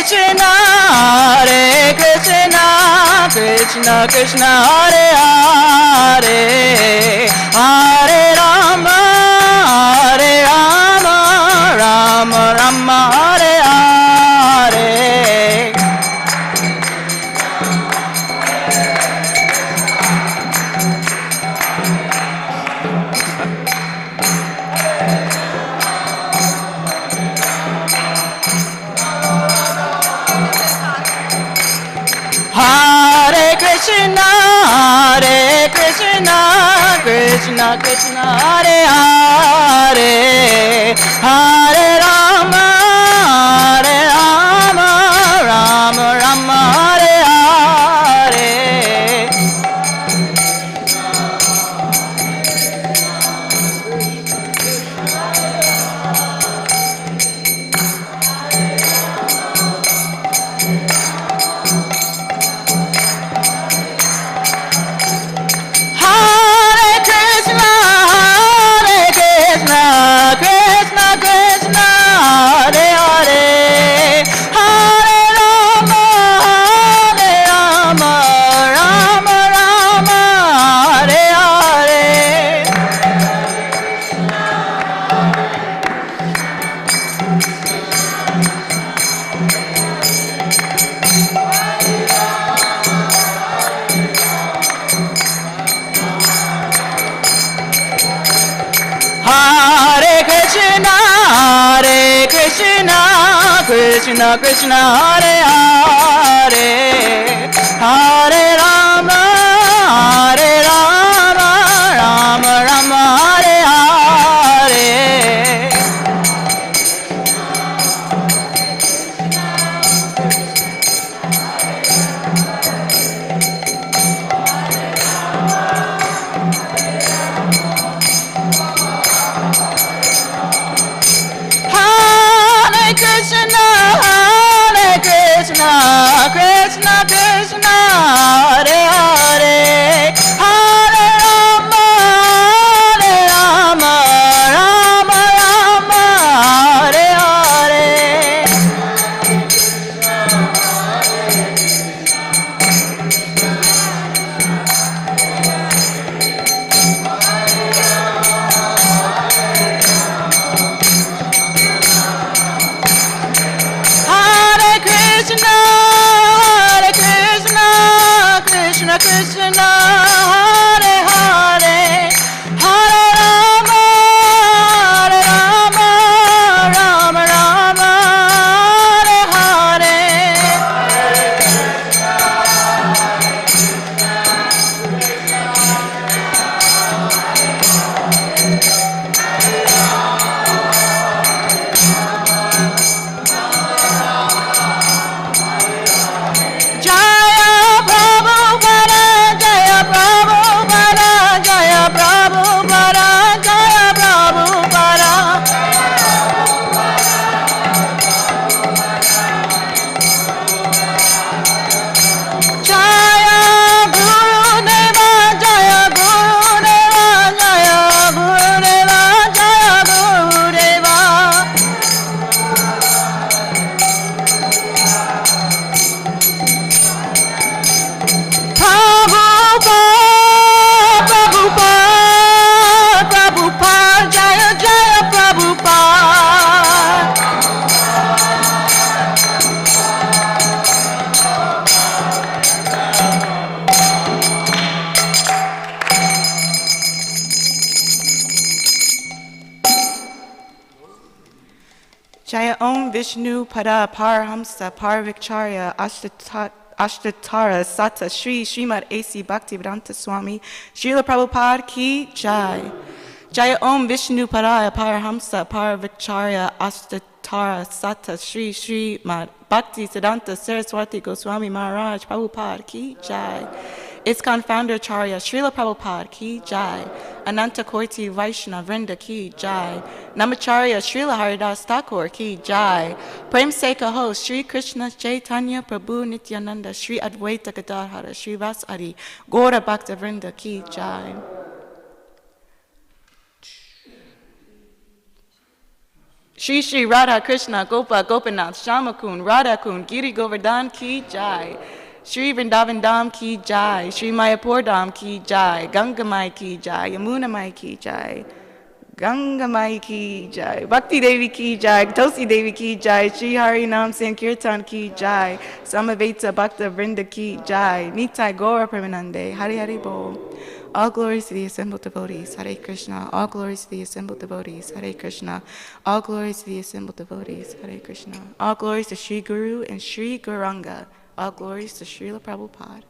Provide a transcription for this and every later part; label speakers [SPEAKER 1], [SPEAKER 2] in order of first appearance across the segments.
[SPEAKER 1] Krishna, Hare Krishna, Krishna Krishna, Hare Hare, Hare Rama, Hare Rama, Rama Rama, Hare Hare. Hare Krishna, Hare Krishna, Krishna Krishna, Hare Hare, Hare Rama, Hare Rama, Rama Rama, Hare Hare. Krishna Krishna, Hare Hare, Hare Rama, Hare Rama, Rama Rama, Hare Hare. Hare Krishna, Hare Krishna, Krishna Krishna, Hare Hare, Hare Rama, Hare Rama, Rama Rama, Hare Hare. Krishna, Hare Krishna, Krishna Krishna, Hare Hare, Hare Rama, Hare Rama, Rama Rama, Hare Hare. Krishna, Krishna, Hare Hare, Hare Rama, Hare Rama, Rama Rama, Hare Hare. Jaya Om Vishnu Pada Parhamsa Parvikcharya Ashtatara Sata Shri Srimad A.C. Bhaktivedanta Swami Srila Prabhupada Ki Jai. Jaya Om Vishnu Padaya Parhamsa Parvikcharya Ashtatara Sata Shri Srimad Bhaktivedanta Saraswati Goswami Maharaj Prabhupada Ki Jai. Iskcon founder Charya Srila Prabhupada Ki Jai. Ananta Koiti Vaishnava Vrinda Ki Jai. Namacharya Srila Haridas Thakur Ki Jai. Prem Seka host Sri Krishna Chaitanya Prabhu Nityananda Sri Advaita Gadadhara Sri Vasari Gaura Bhakta Vrinda Ki Jai. Shri Shri Radha Krishna Gopa Gopinath Shamakun Radha Kun Giri Govardhan Ki Jai. Shri Vrindavan Dham Ki Jai. Shri Mayapur Dham Ki Jai. Gangamai Ki Jai. Yamuna Mai Ki Jai. Gangamai Ki Jai. Bhakti Devi Ki Jai. Tosi Devi Ki Jai. Shri Hari Nam Sankirtan Ki Jai. Samaveta Bhakta Vrinda Ki Jai. Nitai Gora Premanande. Hari Hari Bol. All glories to the assembled devotees, Hare Krishna. All glories to the assembled devotees, Hare Krishna. All glories to the assembled devotees, Hare Krishna. All glories to Sri Guru and Sri Gauranga. All glories to Srila Prabhupada.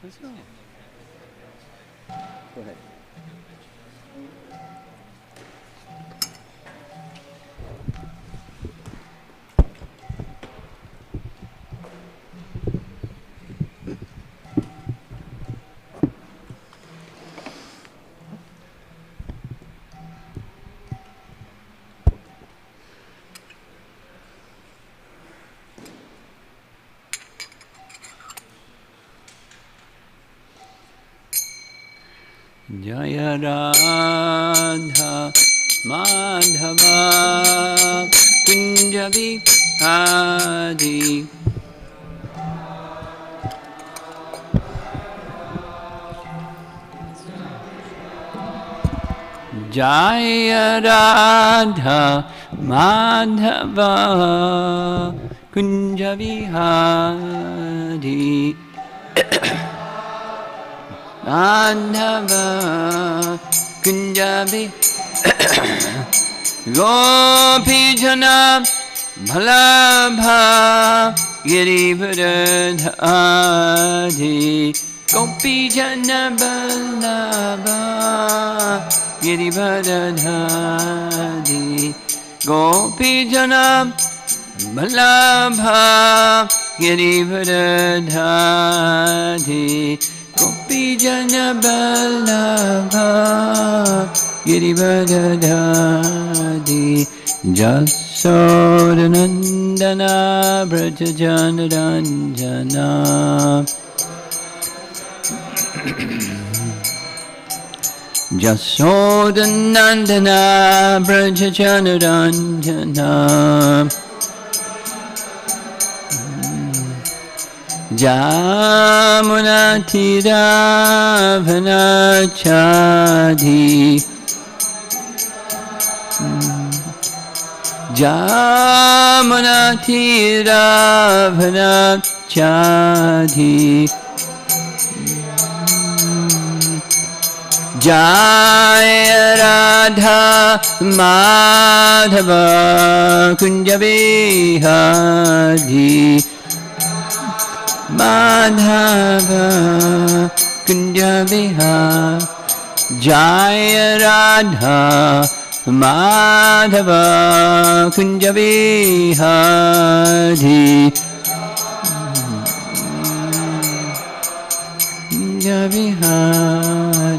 [SPEAKER 2] Let's go. Go ahead. Jaya Radha Madhava Kunja Vihari Jaya Radha Madhava Kunja Vihari Madhava Kunjabi Gopijana Bhalabha Girivardhadi Gopijana Bhalabha Girivardhadi Gopijana Bhalabha Girivardhadi Gopijana Ballabha Girivardhadi Jasodanandana Brajajanaranjana Jasodanandana Brajajanaranjana Jamunatiravanachadi Jamunatiravanachadi Jaya Radha Madhava Kunjabihari Madhava Kunjabihari Jaya Radha Madhava Kunjabihari Kunjabihari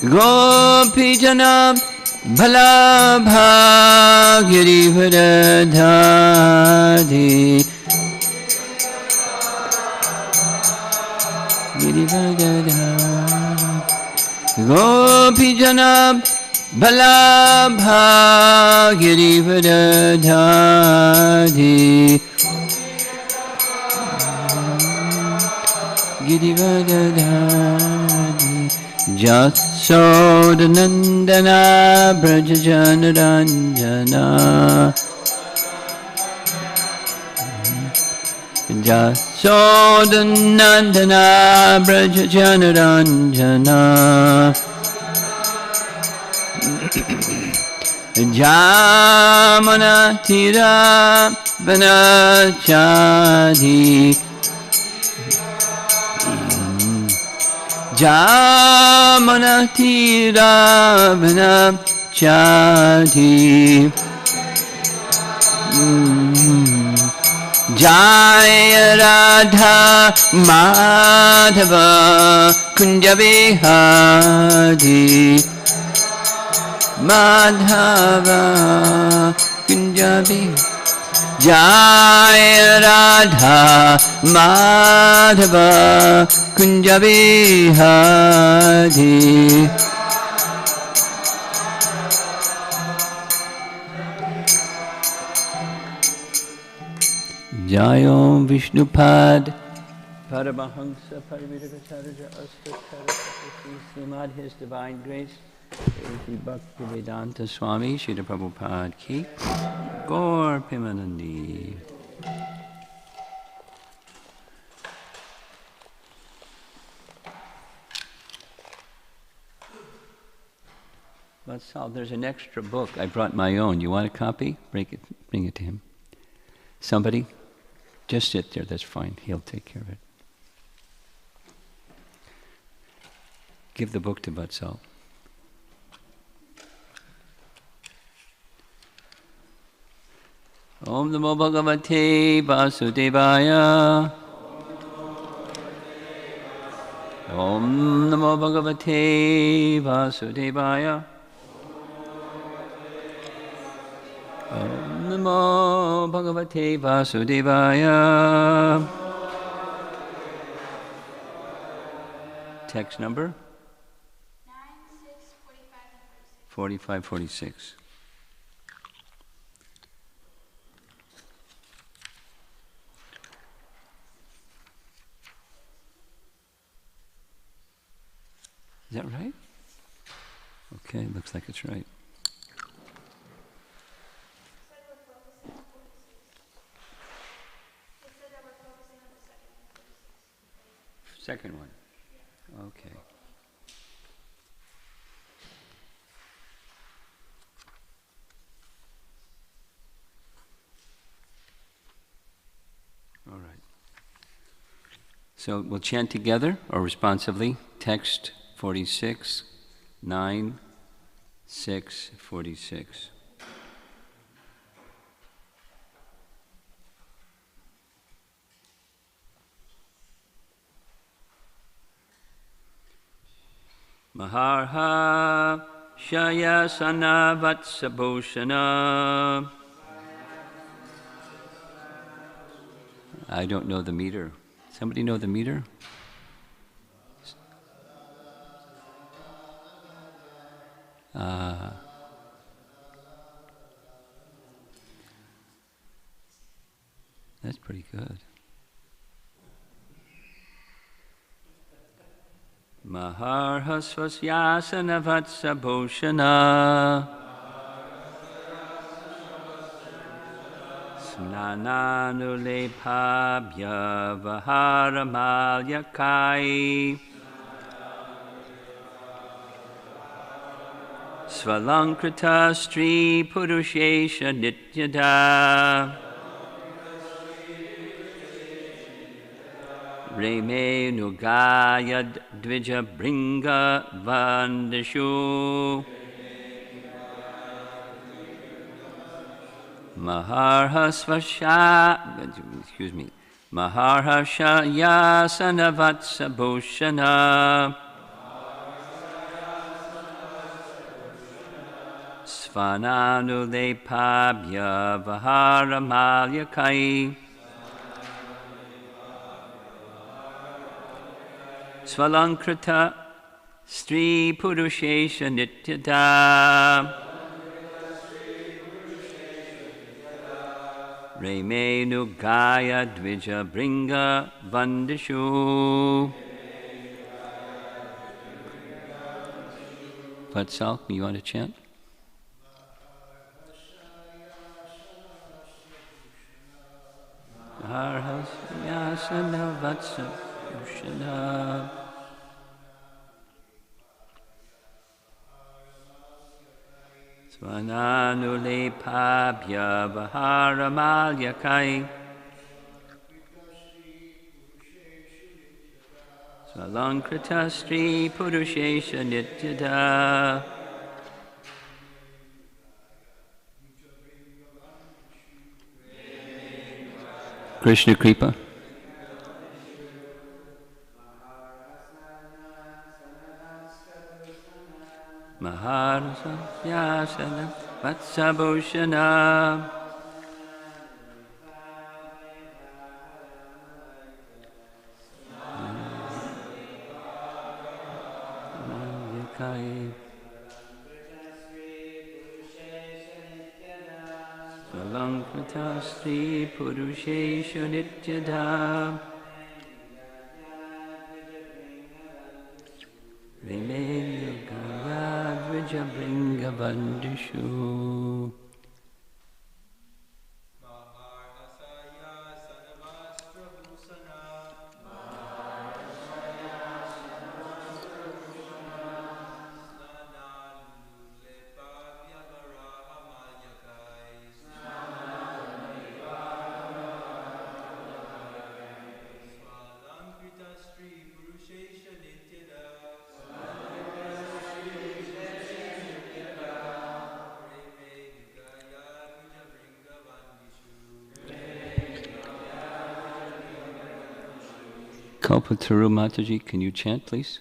[SPEAKER 2] Gopijana Bhalabha Girivardhadi Gopijana Bhalabha Girivardhadi Girivardhadi Jasodanandana Brajajanaranjana Jasodanandana Brajajanaranjana Jamunatira Vanachadi Jamunatira Vanachadi Jaya Radha Madhava Kunjabihari Madhava Kunjabihari Jaya Radha Madhava Kunjabihari Jayom Vishnupad Paramahamsa Parivitacharya Astatara Srimad His Divine Grace Sri Bhaktivedanta Swami Srila Prabhupada Ki Gaur Pimanandi. Vatsal, there's an extra book. I brought my own. You want a copy? Bring it to him. Somebody? Just sit there, that's fine. He'll take care of it. Give the book to Vatsal. Om Namo Bhagavate Vasudevaya. Om Namo Bhagavate Vasudevaya. Om Namo Bhagavate Vasudevaya. Text number? 4546. Is that right? Okay, looks like it's right. Second one. Okay. All right. So we'll chant together or responsively. Text 46, 9, 6, 46. Maharha Shayasana Vatsabhoshana. I don't know the meter. Somebody know the meter? That's pretty good. Maharha Swasyasana Vatsabhoshana. Snananulepabhya Vaharamalakai. Svalankrita Stri Purushesha Nityada. Reme Nugayad Dvija Bringa Vandashu. Maharhashayasana Vatsabhoshana. Svananulepabhya Vaharamalakai. Svalankrita Stri Purushesha Nityada. Reme Nugaya Dvija Bringa Vandishu. Vatsal, you want to chant? Maharhasana Vatsabhoshana. Svananulepabhya Vaharamalakai. Svalankrita Stri Purushesha Nityada. Krishna Kripa. Maharhasana Vatsabhoshana. Svalankrita Stri Purushesha Nityada. Vimendukaya Dvija Bandishu. Kalpataru Mataji, can you chant, please?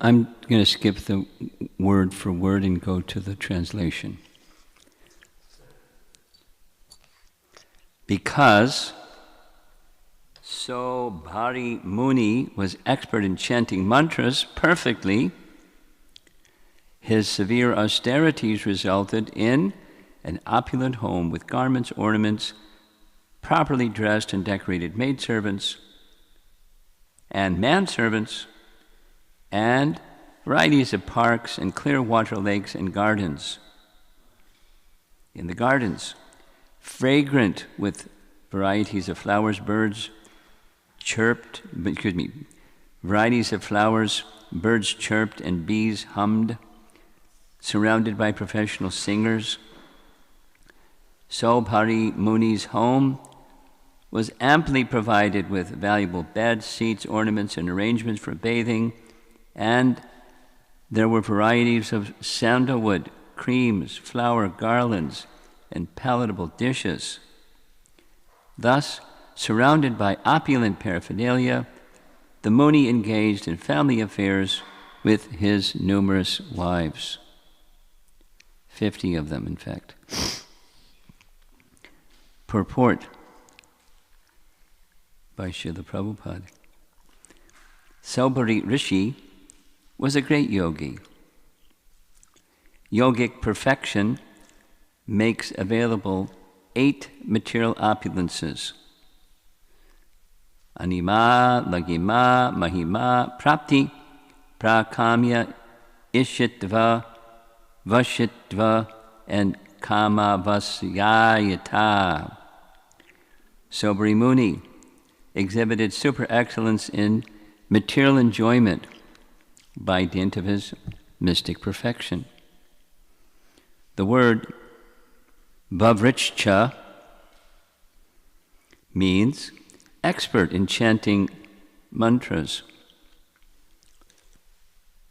[SPEAKER 2] I'm going to skip the word for word and go to the translation. Because Sobhari Muni was expert in chanting mantras perfectly, his severe austerities resulted in an opulent home with garments, ornaments, properly dressed and decorated maidservants and manservants, and varieties of parks and clear water lakes and gardens. In the gardens, fragrant with varieties of flowers, varieties of flowers, birds chirped and bees hummed, surrounded by professional singers. Sobhari Muni's home was amply provided with valuable beds, seats, ornaments, and arrangements for bathing, and there were varieties of sandalwood, creams, flower garlands, and palatable dishes. Thus, surrounded by opulent paraphernalia, the Muni engaged in family affairs with his numerous wives. 50 of them, in fact. Purport by Srila Prabhupada. Sobhari Rishi was a great yogi. Yogic perfection makes available 8 material opulences: Anima, Lagima, Mahima, Prapti, Prakamya, Ishitva, Vashitva, and Kamavasyayata. Sobhari Muni exhibited super excellence in material enjoyment by dint of his mystic perfection. The word Bhavricha means expert in chanting mantras.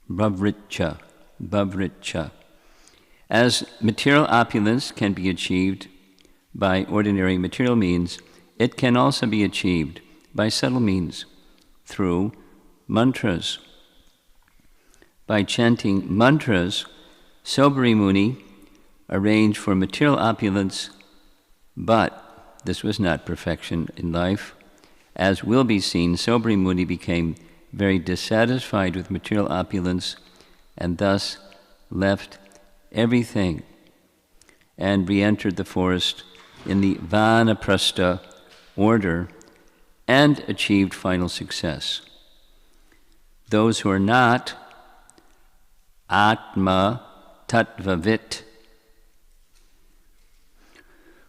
[SPEAKER 2] Bhavricha. As material opulence can be achieved by ordinary material means, it can also be achieved by subtle means, through mantras. By chanting mantras, Sobhari Muni arranged for material opulence, but this was not perfection in life. As will be seen, Sobhari Muni became very dissatisfied with material opulence and thus left everything and re-entered the forest in the Vanaprastha order and achieved final success. Those who are not Atma Tattvavit,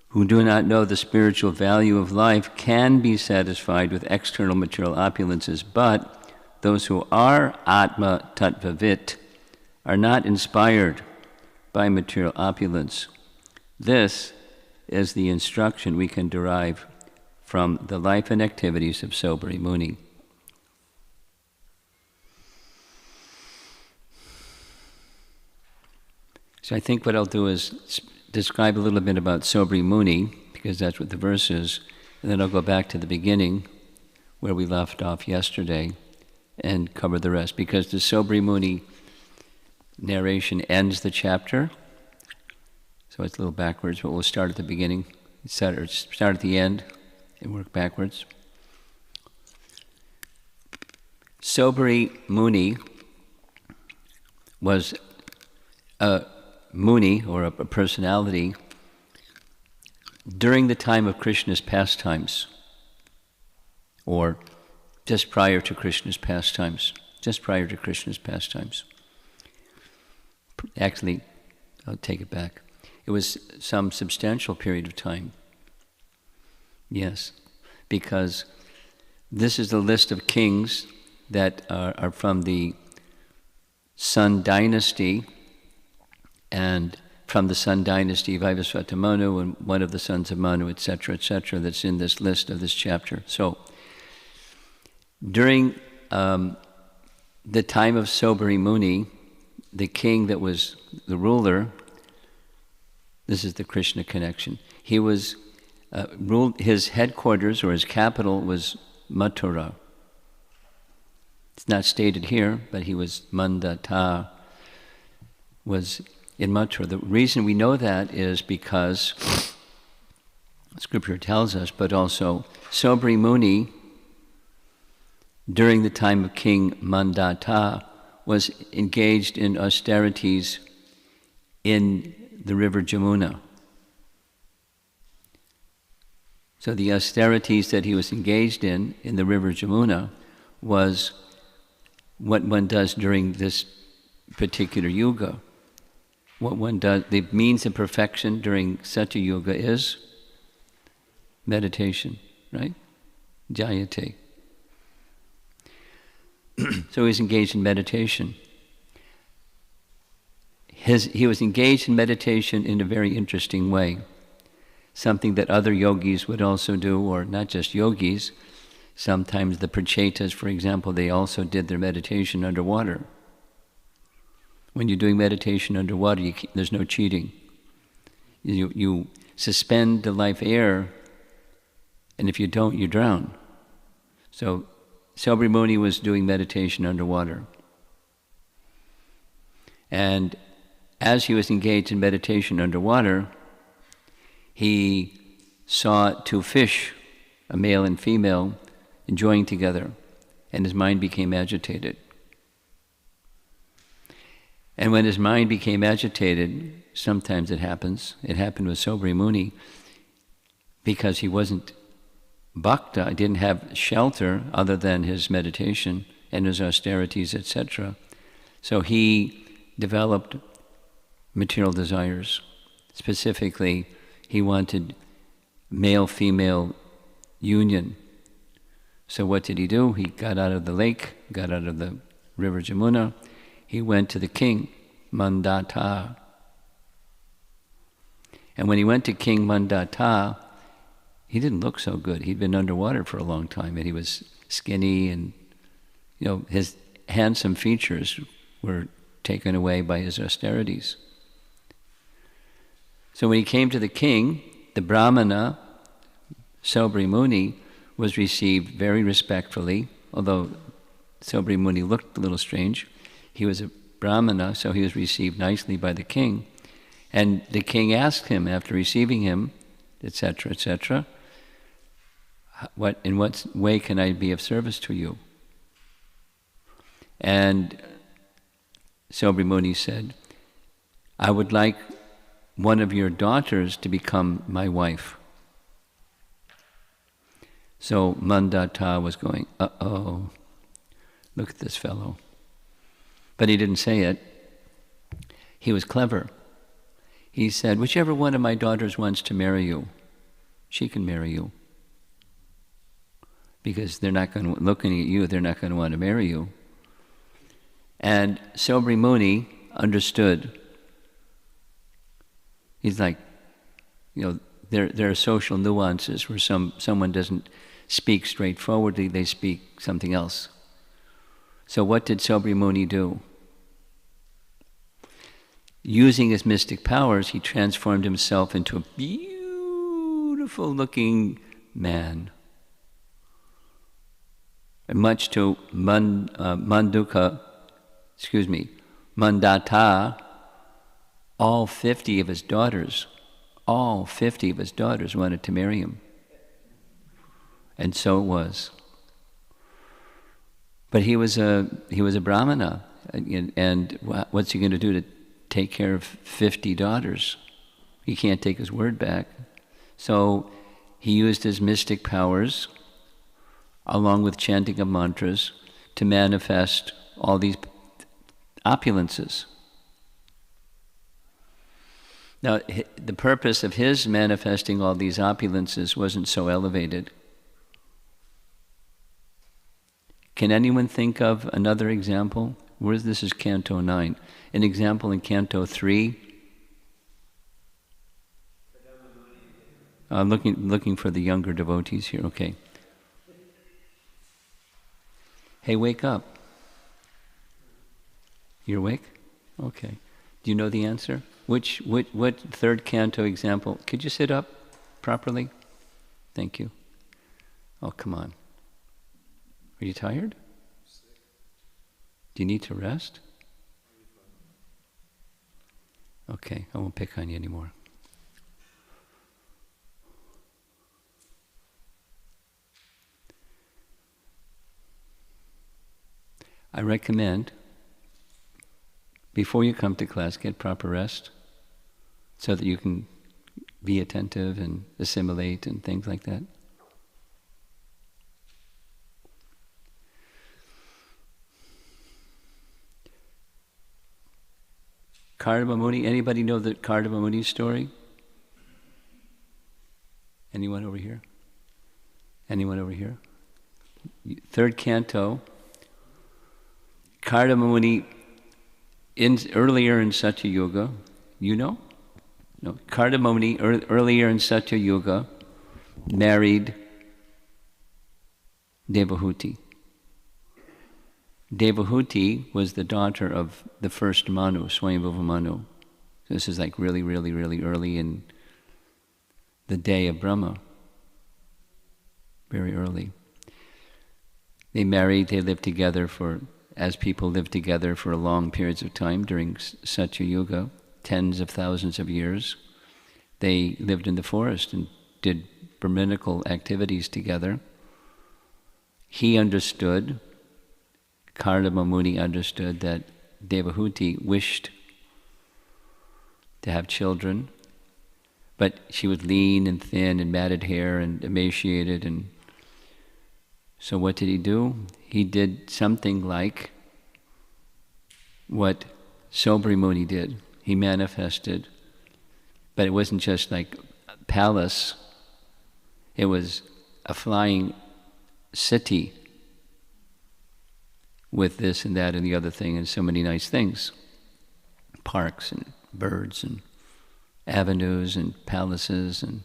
[SPEAKER 2] who do not know the spiritual value of life, can be satisfied with external material opulences, but those who are Atma Tattvavit are not inspired by material opulence. This is the instruction we can derive from the life and activities of Sobhari Muni. So I think what I'll do is describe a little bit about Sobhari Muni, because that's what the verse is, and then I'll go back to the beginning where we left off yesterday and cover the rest, because the Sobhari Muni narration ends the chapter, so it's a little backwards, but we'll start at the beginning, start at the end and work backwards. Sobhari Muni was a Muni, or a personality, during the time of Krishna's pastimes, or just prior to Krishna's pastimes. Actually, I'll take it back. It was some substantial period of time. Yes, because this is the list of kings that are from the Sun dynasty, and from the Sun dynasty, Vaivasvata Manu, and one of the sons of Manu, etc., that's in this list of this chapter. So, during the time of Sobhari Muni, the king that was the ruler, this is the Krishna connection, he was ruled, his headquarters or his capital was Mathura. It's not stated here, but he was Mandata, was in Mathura. The reason we know that is because Scripture tells us, but also Sobri Muni, during the time of King Mandata, was engaged in austerities in the river Jamuna. So the austerities that he was engaged in the river Jamuna, was what one does during this particular yuga. What one does, the means of perfection during such a yuga is meditation, right? Jayate. So he's engaged in meditation. He was engaged in meditation in a very interesting way. Something that other yogis would also do, or not just yogis. Sometimes the prachetas, for example, they also did their meditation underwater. When you're doing meditation underwater, there's no cheating. You suspend the life air, and if you don't, you drown. So Sobri Muni was doing meditation underwater. And as he was engaged in meditation underwater, he saw two fish, a male and female, enjoying together, and his mind became agitated. And when his mind became agitated, sometimes it happens, it happened with Sobri Muni, because he wasn't bhakta, didn't have shelter other than his meditation and his austerities, etc. So he developed material desires. Specifically, he wanted male-female union. So what did he do? He got out of the lake, got out of the river Jamuna. He went to the king, Mandata. And when he went to King Mandata, he didn't look so good. He'd been underwater for a long time, and he was skinny, and his handsome features were taken away by his austerities. So when he came to the king, the Brahmana, Sobri Muni, was received very respectfully, although Sobri Muni looked a little strange. He was a Brahmana, so he was received nicely by the king. And the king asked him, after receiving him, etc., etc., in what way can I be of service to you? And Sobri Muni said, I would like one of your daughters to become my wife. So Mandata was going, uh-oh, look at this fellow. But he didn't say it. He was clever. He said, whichever one of my daughters wants to marry you, she can marry you. Because they're not going to, looking at you, they're not going to want to marry you. And Sobri Muni understood. He's like, there are social nuances where someone doesn't speak straightforwardly, they speak something else. So what did Sobri Muni do? Using his mystic powers, he transformed himself into a beautiful-looking man. And much to Mandata, all 50 of his daughters wanted to marry him. And so it was. But he was a Brahmana, and what's he going to do to take care of 50 daughters? He can't take his word back. So he used his mystic powers, along with chanting of mantras, to manifest all these opulences. Now, the purpose of his manifesting all these opulences wasn't so elevated. Can anyone think of another example? This is Canto 9. An example in Canto 3? I'm looking for the younger devotees here. Okay. Hey, wake up. You're awake? Okay. Do you know the answer? What third canto example? Could you sit up properly? Thank you. Oh, come on. Are you tired? Do you need to rest? Okay, I won't pick on you anymore. I recommend, before you come to class, get proper rest so that you can be attentive and assimilate and things like that. Kardama Muni, anybody know the Kardama Muni story? Anyone over here? Anyone over here? Third canto. Kardama Muni, earlier in Satya Yuga, you know? No, Kardama Muni, earlier in Satya Yuga, married Devahuti. Devahuti was the daughter of the first Manu, Swami Manu. This is like really, really, really early in the day of Brahma. Very early. They married, they lived together as people lived together for long periods of time during Satya Yuga, tens of thousands of years. They lived in the forest and did Brahminical activities together. He understood, Kardama Muni understood, that Devahuti wished to have children, but she was lean and thin and matted hair and emaciated, and so what did he do? He did something like what Sobri Muni did. He manifested, but it wasn't just like a palace, it was a flying city with this and that and the other thing and so many nice things. Parks and birds and avenues and palaces, and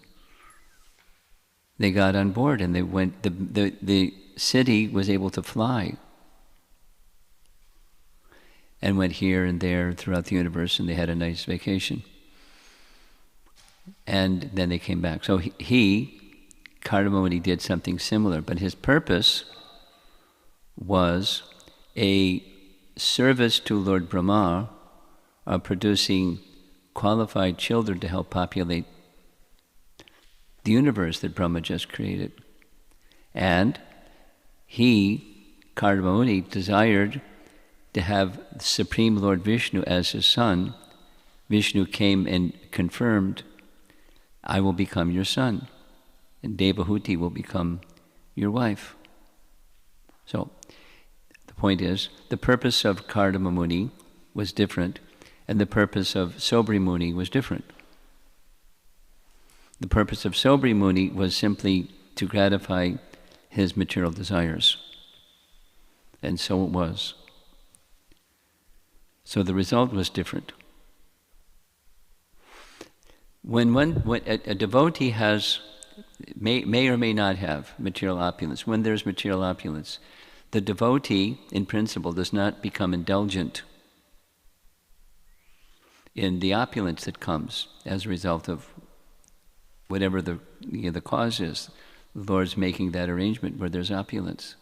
[SPEAKER 2] they got on board and they went, the city was able to fly and went here and there throughout the universe, and they had a nice vacation. And then they came back. So Kardama Muni, did something similar, but his purpose was a service to Lord Brahma of producing qualified children to help populate the universe that Brahma just created. And Kardama Muni, desired to have Supreme Lord Vishnu as his son. Vishnu came and confirmed, I will become your son, and Devahuti will become your wife. So, the point is, the purpose of Kardama Muni was different, and the purpose of Sobri Muni was different. The purpose of Sobri Muni was simply to gratify his material desires. And so it was. So the result was different. When a devotee may or may not have material opulence, when there's material opulence, the devotee, in principle, does not become indulgent in the opulence that comes as a result of whatever the cause is. The Lord's making that arrangement where there's opulence.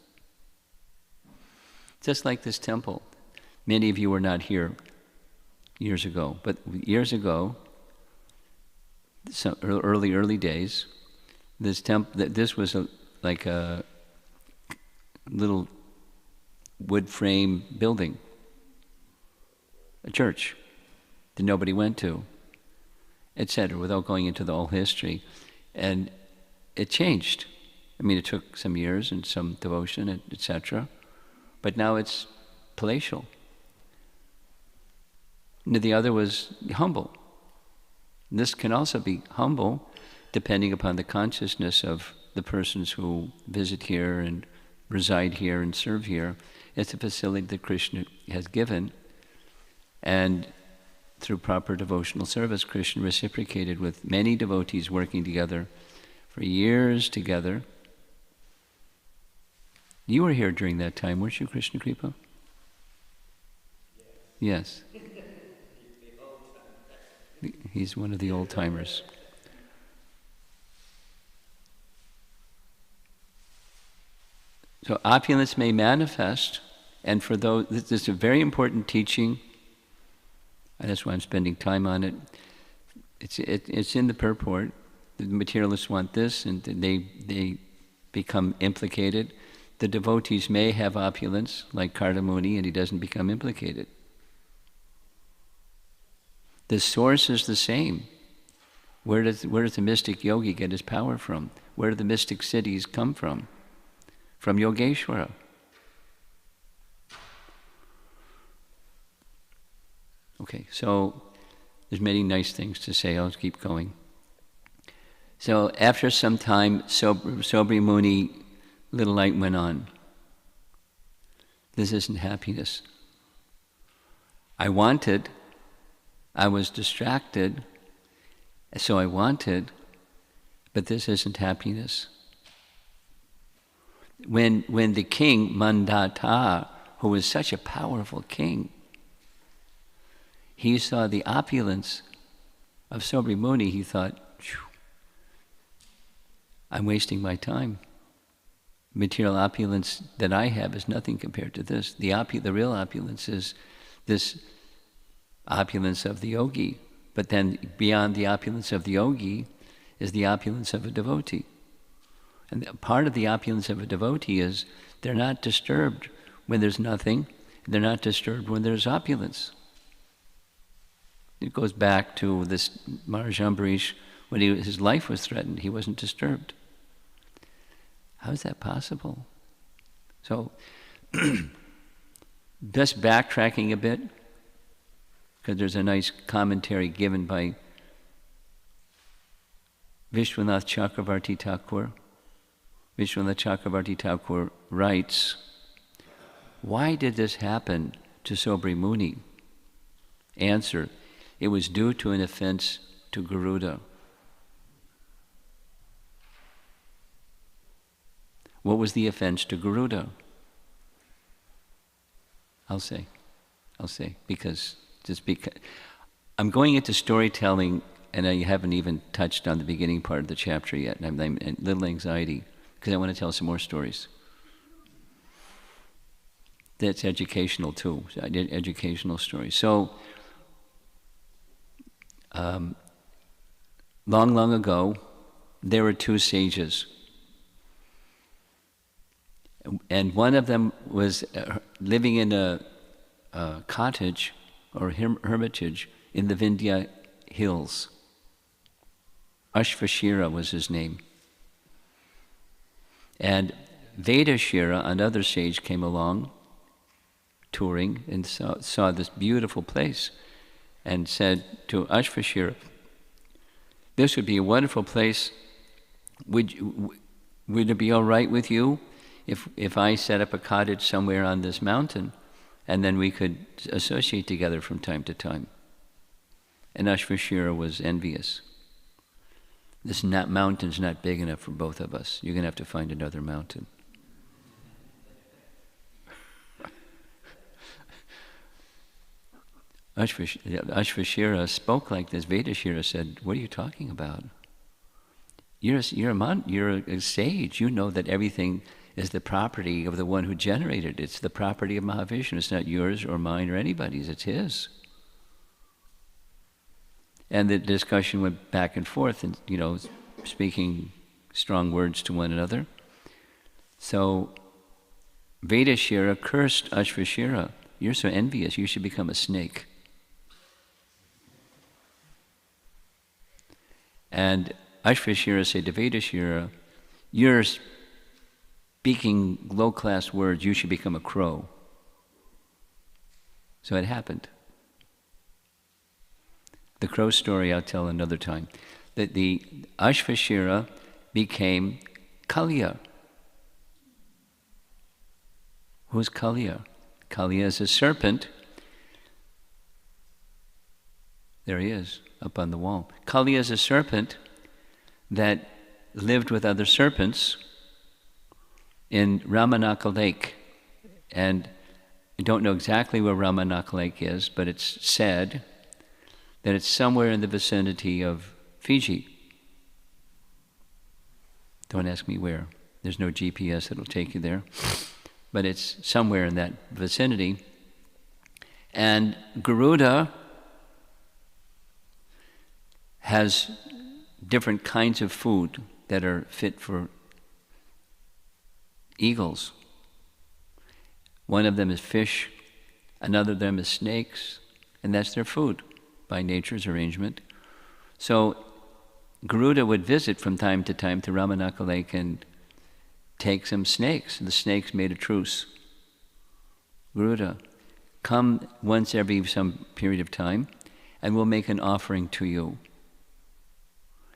[SPEAKER 2] Just like this temple. Many of you were not here years ago, but years ago, some early days, this was like a little wood frame building, a church that nobody went to, etc., without going into the whole history. And it changed. I mean, it took some years and some devotion, etc., but now it's palatial. And the other was humble. And this can also be humble, depending upon the consciousness of the persons who visit here and reside here and serve here. It's a facility that Krishna has given, and through proper devotional service, Krishna reciprocated with many devotees working together for years together. You were here during that time, weren't you, Krishna Kripa? Yes. He's one of the old-timers. So opulence may manifest And for those, this is a very important teaching, and that's why I'm spending time on it. It's in the purport. The materialists want this, and they become implicated. The devotees may have opulence, like Kardamuni, and he doesn't become implicated. The source is the same. Where does the mystic yogi get his power from? Where do the mystic cities come from? From Yogeshwara. Okay, so there's many nice things to say. I'll keep going. So after some time, Sobri Muni, little light went on. This isn't happiness. I was distracted, so I wanted, but this isn't happiness. When the king, Mandata, who was such a powerful king, he saw the opulence of Sobri Muni, he thought, I'm wasting my time. Material opulence that I have is nothing compared to this. The real opulence is this opulence of the yogi. But then beyond the opulence of the yogi is the opulence of a devotee. And part of the opulence of a devotee is they're not disturbed when there's nothing. They're not disturbed when there's opulence. It goes back to this Maharaj Ambarish, when his life was threatened, he wasn't disturbed. How is that possible? So, just backtracking a bit, because there's a nice commentary given by Vishwanath Chakravarti Thakur. Vishwanath Chakravarti Thakur writes, why did this happen to Sobri Muni? Answer, it was due to an offense to Garuda. What was the offense to Garuda? I'll say, because I'm going into storytelling, and I haven't even touched on the beginning part of the chapter yet, and I'm in little anxiety, because I want to tell some more stories. That's educational too, educational stories. So, long ago, there were two sages. And one of them was living in a cottage or hermitage in the Vindhya hills. Ashvashira was his name. And Vedashira, another sage, came along, touring, and saw this beautiful place, and said to Ashvashira, this would be a wonderful place. Would it be all right with you if I set up a cottage somewhere on this mountain, and then we could associate together from time to time? And Ashvashira was envious. This mountain's not big enough for both of us. You're going to have to find another mountain. Ashvashira spoke like this. Vedashira said, what are you talking about? You're a sage. You know that everything is the property of the one who generated it. It's the property of Mahavishnu. It's not yours or mine or anybody's. It's his. And the discussion went back and forth, and speaking strong words to one another. So Vedashira cursed Ashvashira. You're so envious. You should become a snake. And Ashvashira said to Vedashira, you're speaking low-class words, you should become a crow. So it happened. The crow story I'll tell another time. That the Ashvashira became Kaliya. Who's Kaliya? Kaliya is a serpent. There he is, up on the wall. Kaliya is a serpent that lived with other serpents in Ramanaka Lake. And I don't know exactly where Ramanaka Lake is, but it's said that it's somewhere in the vicinity of Fiji. Don't ask me where. There's no GPS that'll take you there. but it's somewhere in that vicinity. And Garuda has different kinds of food that are fit for eagles. One of them is fish, another of them is snakes, and that's their food by nature's arrangement. So Garuda would visit from time to time to Ramanaka Lake and take some snakes. The snakes made a truce. Garuda, come once every some period of time, and we'll make an offering to you.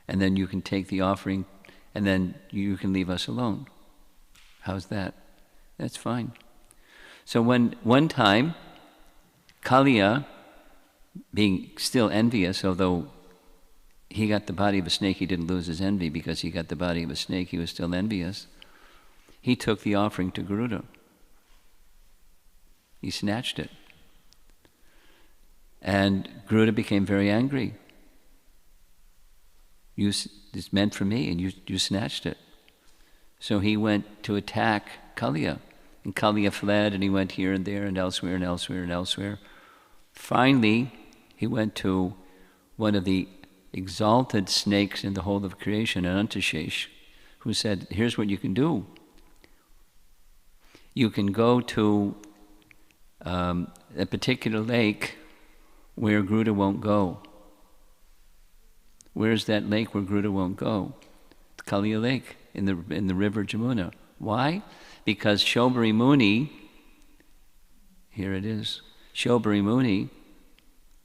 [SPEAKER 2] And then you can take the offering, and then you can leave us alone. How's that? That's fine. So one time, Kaliya, being still envious, although he got the body of a snake, he didn't lose his envy because he got the body of a snake, he was still envious. He took the offering to Garuda. He snatched it. And Garuda became very angry. It's meant for me, and you snatched it. So he went to attack Kaliya. And Kaliya fled, and he went here and there and elsewhere and elsewhere and elsewhere. Finally, he went to one of the exalted snakes in the whole of creation, Anantashesh, who said, here's what you can do. You can go to a particular lake where Garuda won't go. Where's that lake where Garuda won't go? It's Kaliya Lake in the river Jamuna. Why? Because Shobhari Muni, here it is, Shobhari Muni,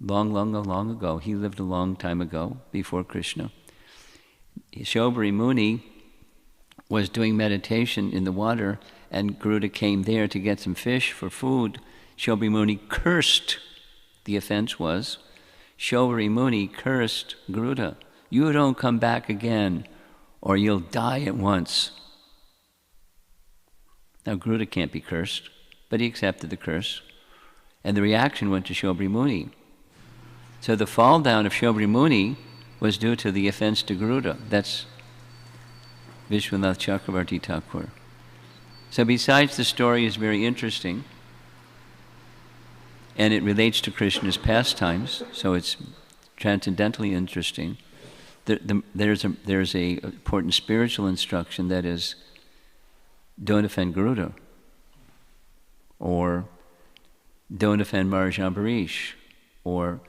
[SPEAKER 2] long ago, he lived a long time ago, before Krishna. Shobhari Muni was doing meditation in the water, and Garuda came there to get some fish for food. Shobhari Muni cursed. The offense was, Shobhari Muni cursed Garuda. You don't come back again, or you'll die at once. Now Garuda can't be cursed, but he accepted the curse. And the reaction went to Shobhari Muni. So the fall down of Shobhari Muni was due to the offense to Garuda. That's Vishwanath Chakravarti Thakur. So besides the story is very interesting, and it relates to Krishna's pastimes, so it's transcendentally interesting. There's a important spiritual instruction that is, don't offend Garuda, or don't offend Maharaj Ambarish, or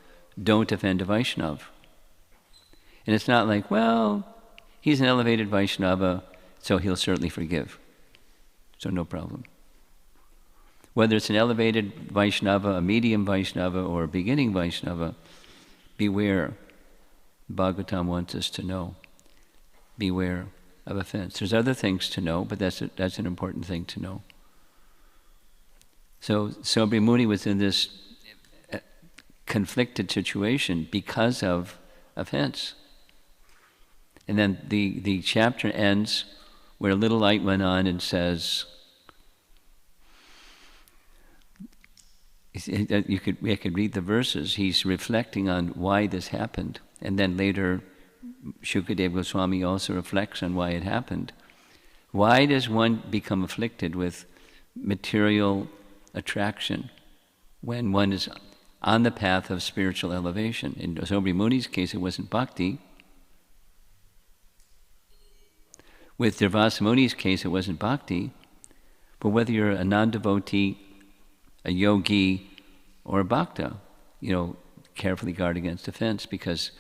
[SPEAKER 2] don't offend a Vaishnava. And it's not like, well, he's an elevated Vaishnava, so he'll certainly forgive. So no problem. Whether it's an elevated Vaishnava, a medium Vaishnava, or a beginning Vaishnava, beware. Bhagavatam wants us to know. Beware of offense. There's other things to know, but that's an important thing to know. So Shobhari Muni was in this conflicted situation because of offense. And then the chapter ends where a little light went on and says, I could read the verses. He's reflecting on why this happened. And then later, Shukadeva Goswami also reflects on why it happened. Why does one become afflicted with material attraction when one is on the path of spiritual elevation? In Shobhari Muni's case, it wasn't bhakti. With Durvasa Muni's case, it wasn't bhakti. But whether you're a non-devotee, a yogi, or a bhakta, carefully guard against offense, because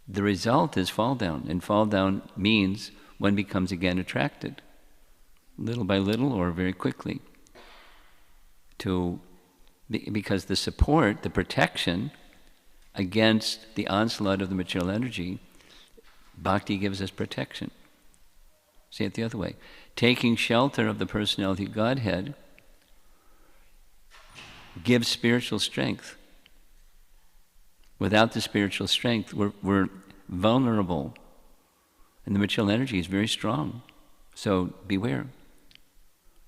[SPEAKER 2] the result is fall down. And fall down means one becomes again attracted, little by little or very quickly, because the support, the protection against the onslaught of the material energy, bhakti gives us protection. Say it the other way. Taking shelter of the personality of Godhead gives spiritual strength. Without the spiritual strength, we're vulnerable. And the material energy is very strong. So beware.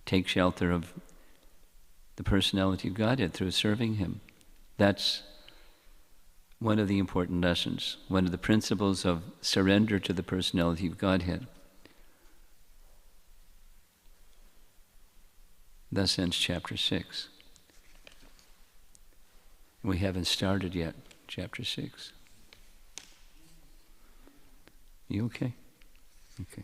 [SPEAKER 2] Take shelter of the personality of Godhead through serving Him. That's one of the important lessons, one of the principles of surrender to the personality of Godhead. Thus ends chapter 6. We haven't started yet, chapter 6. You okay? Okay.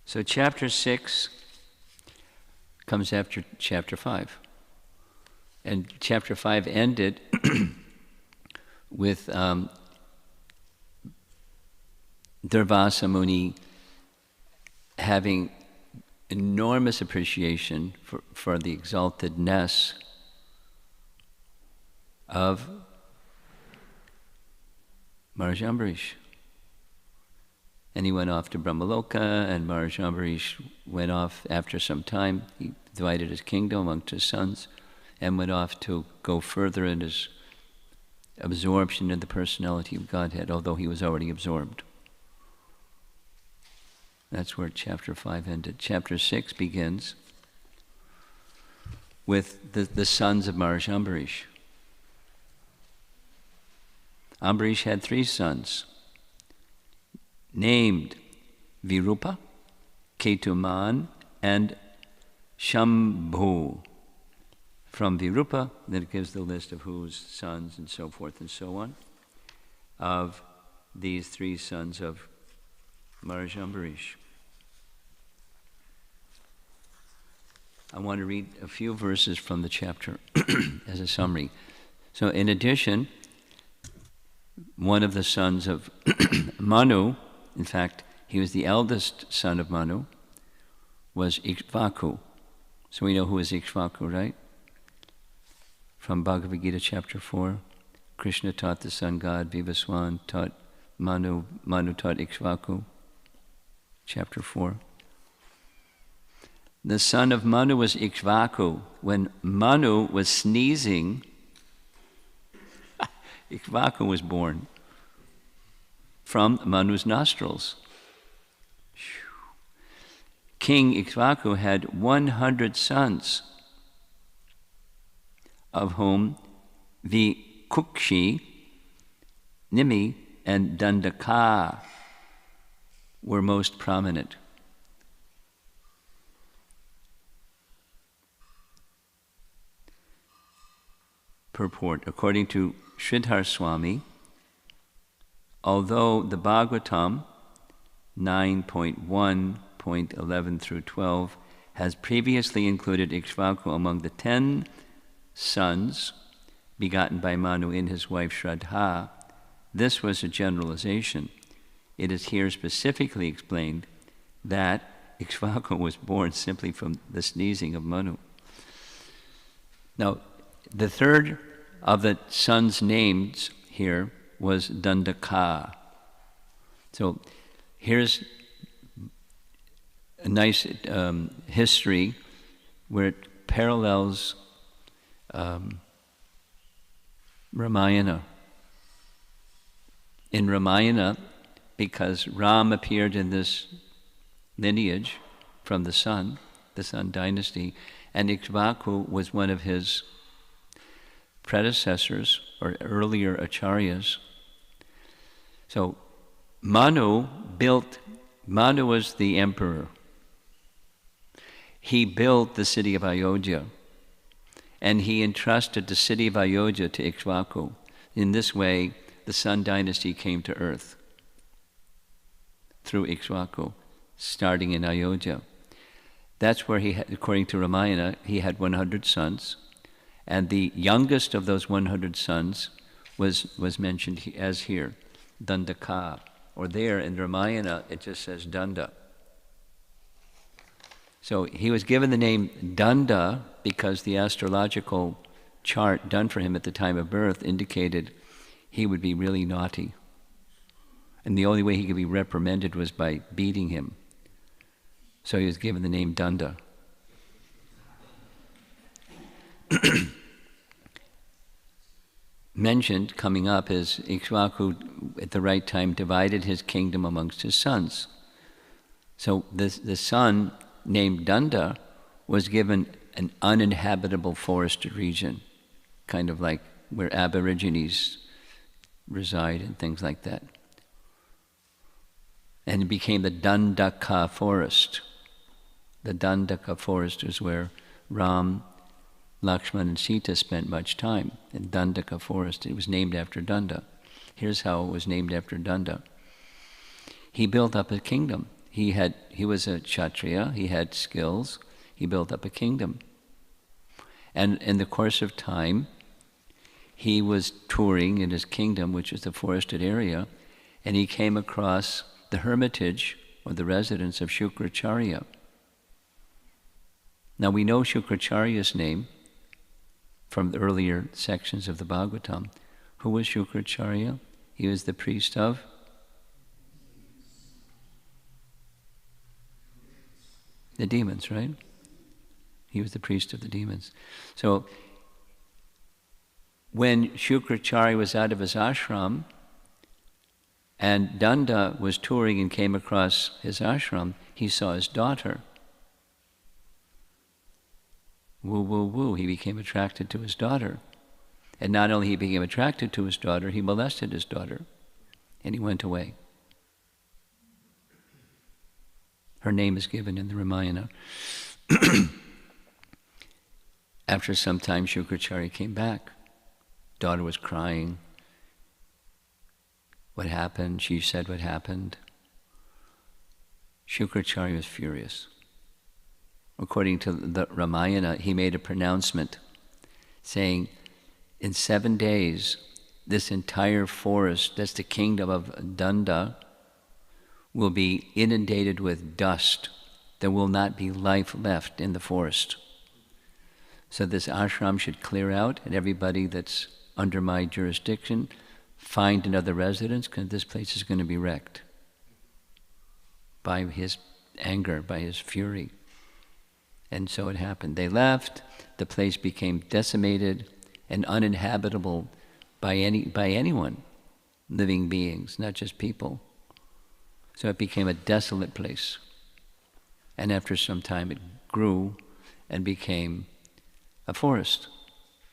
[SPEAKER 2] So chapter 6 comes after chapter 5. And chapter 5 ended with Durvasa Muni having enormous appreciation for the exaltedness of Maharaj Ambarish. And he went off to Brahmaloka, and Maharaj Ambarish went off after some time. He divided his kingdom amongst his sons and went off to go further in his absorption in the personality of Godhead, although he was already absorbed. That's where chapter 5 ended. Chapter 6 begins with the sons of Maharaj Ambarish. Ambarish had 3 sons, named Virupa, Ketuman, and Shambhu. From Virupa, then it gives the list of whose sons and so forth and so on, of these 3 sons of Maharaj Ambarish. I want to read a few verses from the chapter as a summary. So in addition, one of the sons of Manu, in fact, he was the eldest son of Manu, was Iskcon. So we know who is Iskcon, right? From Bhagavad Gita chapter 4, Krishna taught the sun god, Vivaswan taught Manu, Manu taught Iskcon, chapter 4. The son of Manu was Iskcon. When Manu was sneezing, Iskcon was born from Manu's nostrils. King Iskcon had 100 sons, of whom Vikukshi, Nimi, and Dandaka were most prominent. Purport. According to Sridhar Swami, although the Bhagavatam 9.1.11 through 12 has previously included Iskcon among the 10 sons begotten by Manu in his wife Shraddha, this was a generalization. It is here specifically explained that Iskcon was born simply from the sneezing of Manu. Now, the third of the sons' names here was Dandaka. So here's a nice history where it parallels Ramayana. In Ramayana, because Ram appeared in this lineage from the Sun dynasty, and Iskcon was one of his predecessors or earlier acharyas. So Manu was the emperor. He built the city of Ayodhya, and he entrusted the city of Ayodhya to Iskcon. In this way, the Sun dynasty came to earth through Iskcon, starting in Ayodhya. That's where he had, according to Ramayana, he had 100 sons, and the youngest of those 100 sons was mentioned as here, Dandaka, or there in Ramayana it just says Danda. So he was given the name Danda because the astrological chart done for him at the time of birth indicated he would be really naughty. And the only way he could be reprimanded was by beating him. So he was given the name Danda. Mentioned coming up is Iskcon at the right time divided his kingdom amongst his sons. So the son named Danda was given an uninhabitable forested region, kind of like where Aborigines reside and things like that. and it became the Dandaka forest. The Dandaka forest is where Ram, Lakshman, and Sita spent much time, in Dandaka forest. It was named after Danda. Here's how it was named after Danda. He built up a kingdom. He was a Kshatriya, he had skills, he built up a kingdom. And in the course of time, he was touring in his kingdom, which is the forested area, and he came across the hermitage or the residence of Shukracharya. Now we know Shukracharya's name from the earlier sections of the Bhagavatam. Who was Shukracharya? He was the priest of the demons, right? He was the priest of the demons. So when Shukracharya was out of his ashram and Danda was touring and came across his ashram, he saw his daughter. Woo, woo, woo, he became attracted to his daughter. And not only he became attracted to his daughter, he molested his daughter. And he went away. Her name is given in the Ramayana. After some time, Shukracharya came back. Daughter was crying. What happened? She said what happened. Shukracharya was furious. According to the Ramayana, he made a pronouncement saying, in 7 days, this entire forest, that's the kingdom of Danda, will be inundated with dust. There will not be life left in the forest. So this ashram should clear out, and everybody that's under my jurisdiction find another residence, because this place is going to be wrecked by his anger, by his fury. And so it happened. They left, the place became decimated and uninhabitable by anyone, living beings, not just people. So it became a desolate place. And after some time it grew and became a forest,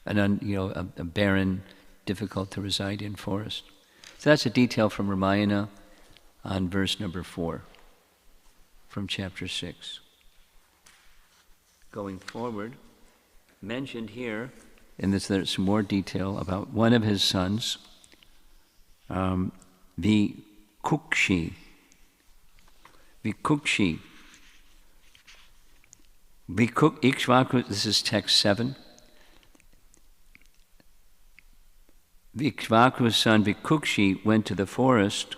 [SPEAKER 2] a barren, difficult to reside in forest. So that's a detail from Ramayana on verse number 4 from chapter 6. Going forward, mentioned here, and there's some more detail about one of his sons, Vikukshi. Ikshvaku, this is text 7. Ikshvaku's son Vikukshi went to the forest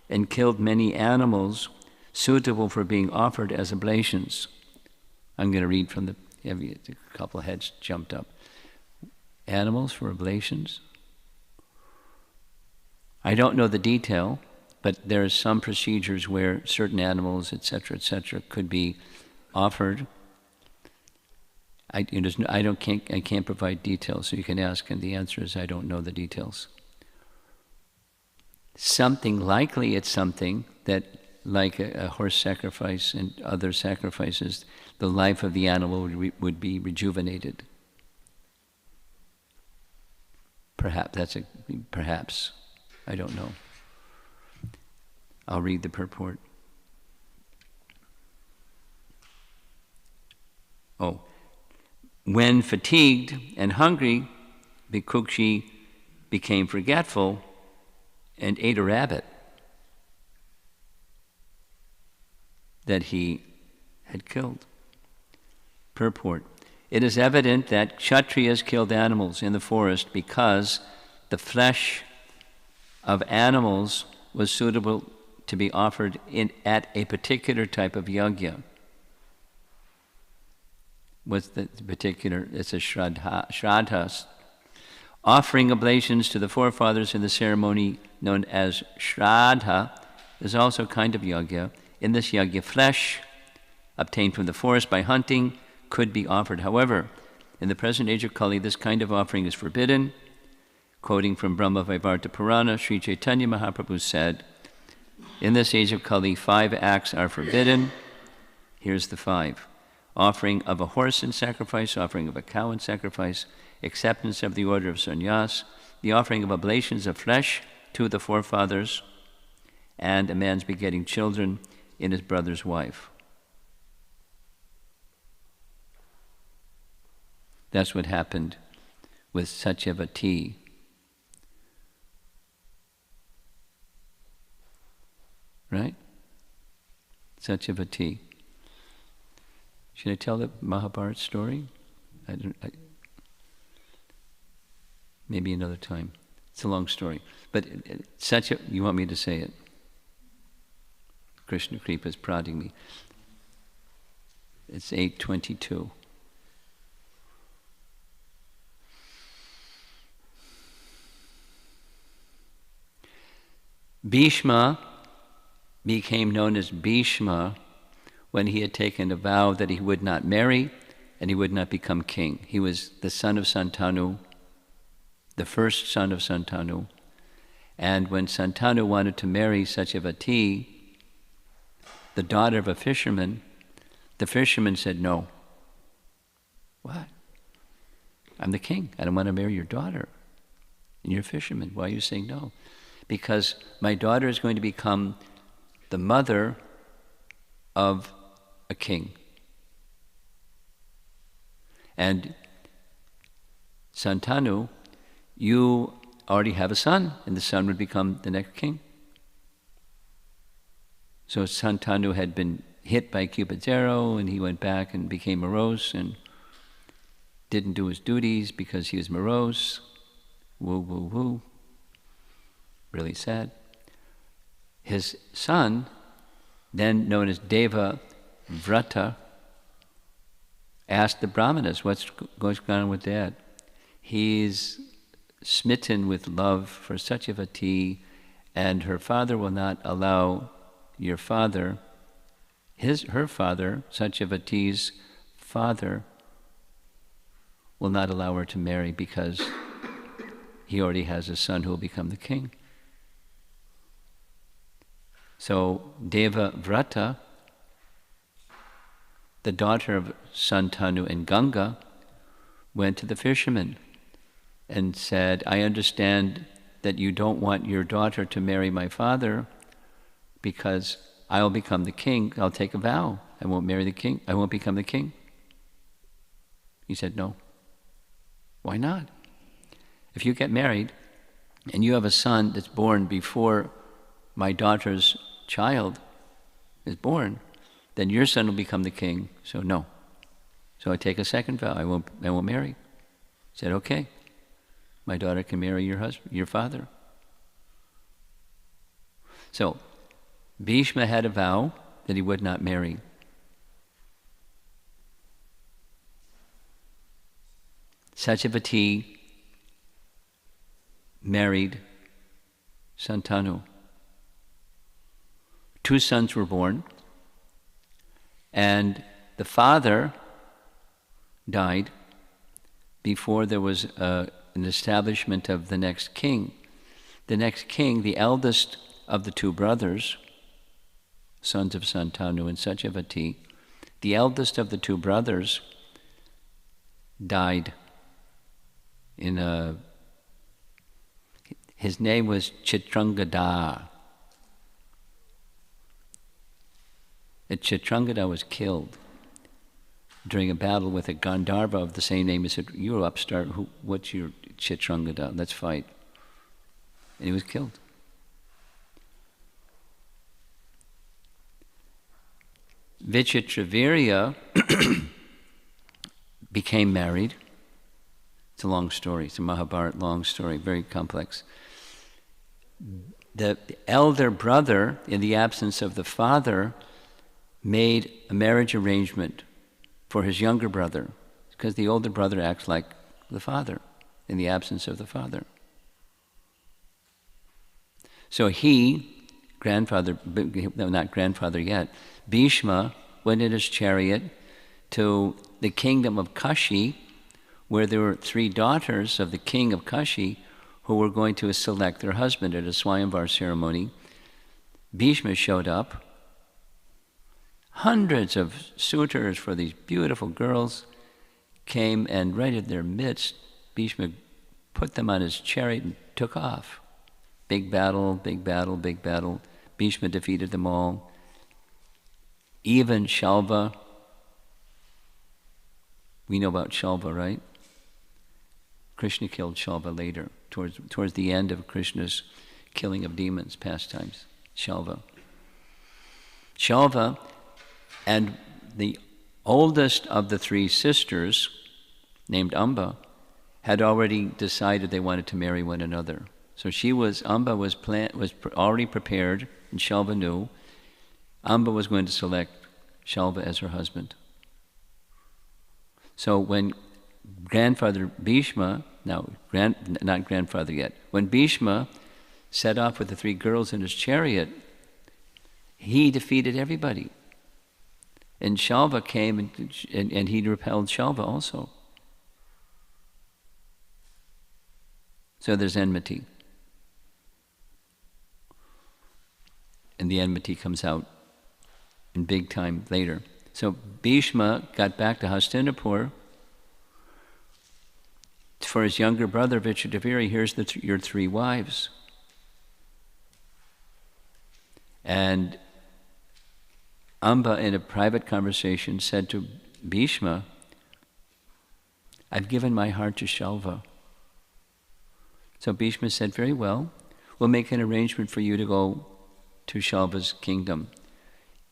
[SPEAKER 2] and killed many animals suitable for being offered as oblations. I'm going to read from a couple of heads jumped up. Animals for oblations? I don't know the detail, but there are some procedures where certain animals, etc., could be offered. I can't provide details, so you can ask, and the answer is I don't know the details. Something likely, it's something that, like a horse sacrifice and other sacrifices, the life of the animal would be rejuvenated. Perhaps. I don't know. I'll read the purport. When fatigued and hungry, Vikukshi became forgetful and ate a rabbit that he had killed. Purport. It is evident that Kshatriyas killed animals in the forest because the flesh of animals was suitable to be offered at a particular type of yajna. What's the particular? It's a shraddhas. Offering oblations to the forefathers in the ceremony known as shraddha is also a kind of yajna. In this yajna, flesh obtained from the forest by hunting could be offered. However, in the present age of Kali, this kind of offering is forbidden. Quoting from Brahma Vaivarta Purana, Sri Chaitanya Mahaprabhu said, in this age of Kali, 5 acts are forbidden. Here's the 5. Offering of a horse in sacrifice, offering of a cow in sacrifice, acceptance of the order of sannyas, the offering of oblations of flesh to the forefathers, and a man's begetting children in his brother's wife. That's what happened with Satyavati. Right? Satyavati. Should I tell the Mahabharata story? Maybe another time. It's a long story. But you want me to say it? Krishna Kripa is prodding me. It's 8:22. Bhishma became known as Bhishma when he had taken a vow that he would not marry and he would not become king. He was the son of Santanu, the first son of Santanu. And when Santanu wanted to marry Satyavati, the daughter of a fisherman, the fisherman said, "No." "What? I'm the king. I don't want to marry your daughter. And you're a fisherman. Why are you saying no?" "Because my daughter is going to become the mother of a king. And Santanu, you already have a son, and the son would become the next king." So Santanu had been hit by Cupid's arrow, and he went back and became morose and didn't do his duties because he was morose. Woo, woo, woo. Really sad. His son, then known as Deva Vrata, asked the Brahmanas, what's going on with Dad? He's smitten with love for Satyavati, and her father will not allow your father, her father, Satyavati's father, will not allow her to marry because he already has a son who will become the king. So Deva Vrata, the daughter of Santanu and Ganga, went to the fisherman and said, "I understand that you don't want your daughter to marry my father because I'll become the king. I'll take a vow. I won't marry the king. I won't become the king." He said, "No." "Why not? If you get married and you have a son that's born before my daughter's child is born, then your son will become the king, so no. So I take a second vow, I won't marry." He said, "Okay, my daughter can marry your father." So Bhishma had a vow that he would not marry. Satyavati married Santanu. 2 sons were born, and the father died before there was an establishment of the next king. The next king, the eldest of the 2 brothers, sons of Santanu and Satyavati, the eldest of the 2 brothers died his name was Chitrangada. And Chitrangada was killed during a battle with a Gandharva of the same name. He said, "You're upstart, what's your Chitrangada? Let's fight." And he was killed. Vichitravirya became married. It's a long story. It's a Mahabharata long story, very complex. The elder brother, in the absence of the father, made a marriage arrangement for his younger brother, because the older brother acts like the father in the absence of the father. So he, not grandfather yet, Bhishma went in his chariot to the kingdom of Kashi, where there were 3 daughters of the king of Kashi who were going to select their husband at a Swayamvar ceremony. Bhishma showed up. Hundreds of suitors for these beautiful girls came, and right in their midst, Bhishma put them on his chariot and took off. Big battle, big battle, big battle. Bhishma defeated them all. Even Shalva, we know about Shalva, right? Krishna killed Shalva later, towards the end of Krishna's killing of demons pastimes, Shalva. Shalva and the oldest of the three sisters, named Amba, had already decided they wanted to marry one another. So Amba was already prepared, and Shalva knew. Amba was going to select Shalva as her husband. So when grandfather Bhishma, not grandfather yet, when Bhishma set off with the three girls in his chariot, he defeated everybody. And Shalva came and he repelled Shalva also. So there's enmity. And the enmity comes out in big time later. So Bhishma got back to Hastinapur. For his younger brother, Vichitravira, here's your three wives. And Amba, in a private conversation, said to Bhishma, I've given my heart to Shalva. So Bhishma said, very well, we'll make an arrangement for you to go to Shalva's kingdom.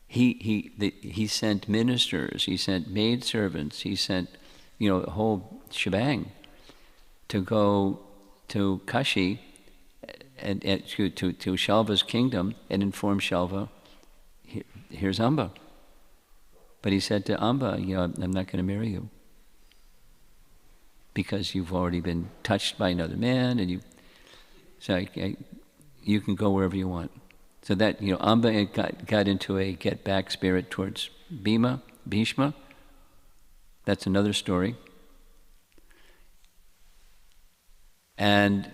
[SPEAKER 2] He sent ministers, he sent maidservants, he sent, a whole shebang to go to Kashi and to Shalva's kingdom and inform Shalva, here's Amba. But he said to Amba, I'm not going to marry you because you've already been touched by another man, and you can go wherever you want. So that, Amba got into a get-back spirit towards Bhishma. That's another story. And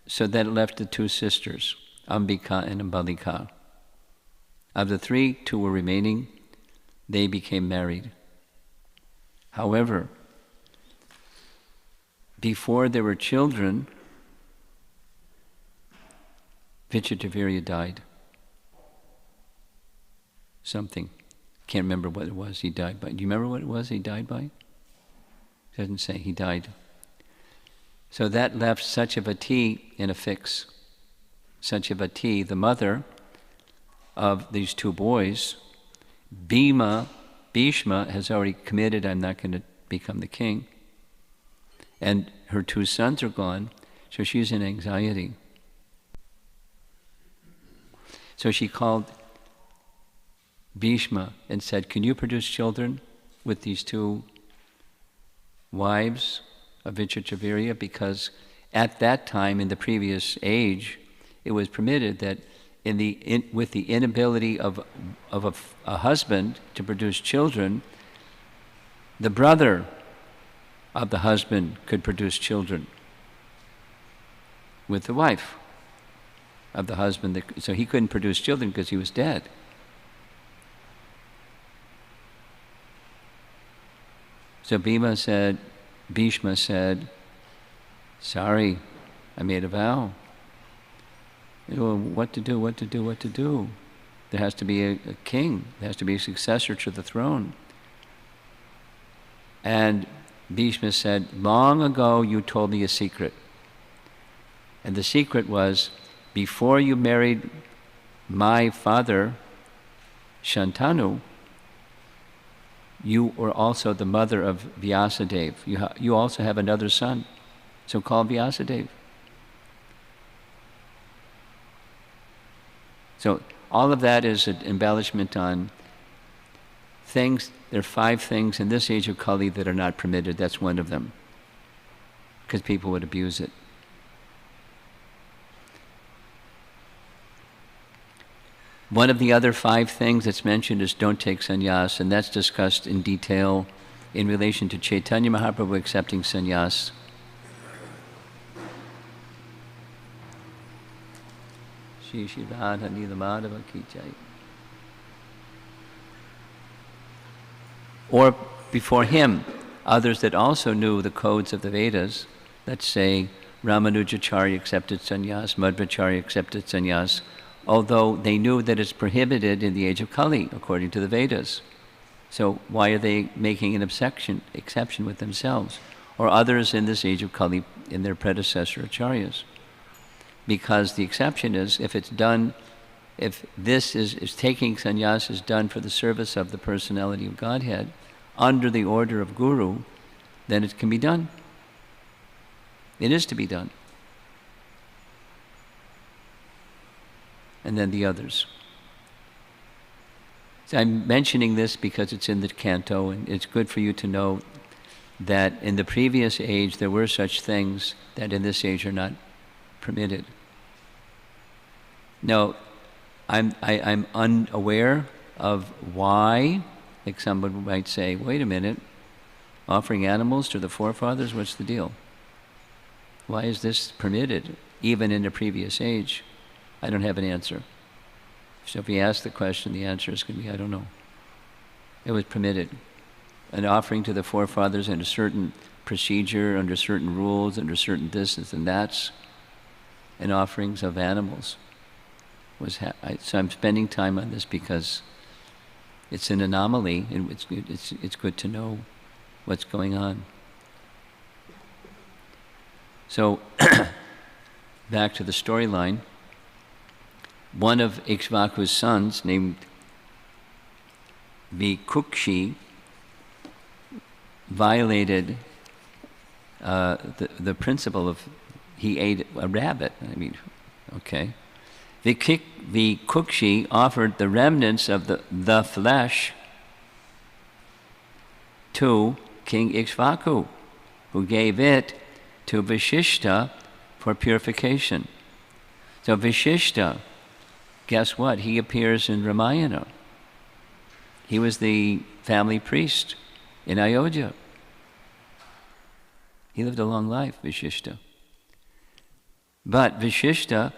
[SPEAKER 2] so that left the two sisters, Ambika and Ambalika. Of the three, two were remaining. They became married. However, before there were children, Vichitravira died. Something. Can't remember what it was he died by. Do you remember what it was he died by? It doesn't say. He died. So that left Satyavati in a fix. Satyavati, the mother of these two boys, Bhishma has already committed, I'm not going to become the king. And her two sons are gone, so she's in anxiety. So she called Bhishma and said, can you produce children with these two wives of Vichitravira? Because at that time, in the previous age, it was permitted that with the inability of a husband to produce children, the brother of the husband could produce children with the wife of the husband. So he couldn't produce children because he was dead. So Bhishma said, sorry, I made a vow. What to do? There has to be a king. There has to be a successor to the throne. And Bhishma said, long ago you told me a secret. And the secret was, before you married my father, Shantanu, you were also the mother of Vyasadeva. You also have another son, so called Vyasadeva. So all of that is an embellishment on things. There are 5 things in this age of Kali that are not permitted. That's one of them, because people would abuse it. One of the other 5 things that's mentioned is don't take sannyas, and that's discussed in detail in relation to Chaitanya Mahaprabhu accepting sannyas. Shri Shri Radha Nila Madhava Ki Jai. Or before him, others that also knew the codes of the Vedas, let's say Ramanujacharya accepted sannyas, Madhvacharya accepted sannyas, although they knew that it's prohibited in the age of Kali, according to the Vedas. So why are they making an exception with themselves, or others in this age of Kali in their predecessor acharyas? Because the exception is, if it's done, if this is taking sannyas is done for the service of the personality of Godhead, under the order of Guru, then it can be done. It is to be done. And then the others. So I'm mentioning this because it's in the canto, and it's good for you to know that in the previous age there were such things that in this age are not permitted. No, I'm unaware of why, like someone might say, wait a minute, offering animals to the forefathers, what's the deal? Why is this permitted, even in the previous age? I don't have an answer. So if you ask the question, the answer is going to be, I don't know. It was permitted. An offering to the forefathers in a certain procedure, under certain rules, under certain this and that's, and offerings of animals. So I'm spending time on this because it's an anomaly, and it's good to know what's going on. So, back to the storyline. One of Ikshvaku's sons, named Vikukshi, violated the principle of, he ate a rabbit. I mean, okay. Vikukshi offered the remnants of the flesh to King Ikshvaku, who gave it to Vishishta for purification. So Vishishta, guess what? He appears in Ramayana. He was the family priest in Ayodhya. He lived a long life, Vishishta. But Vishishta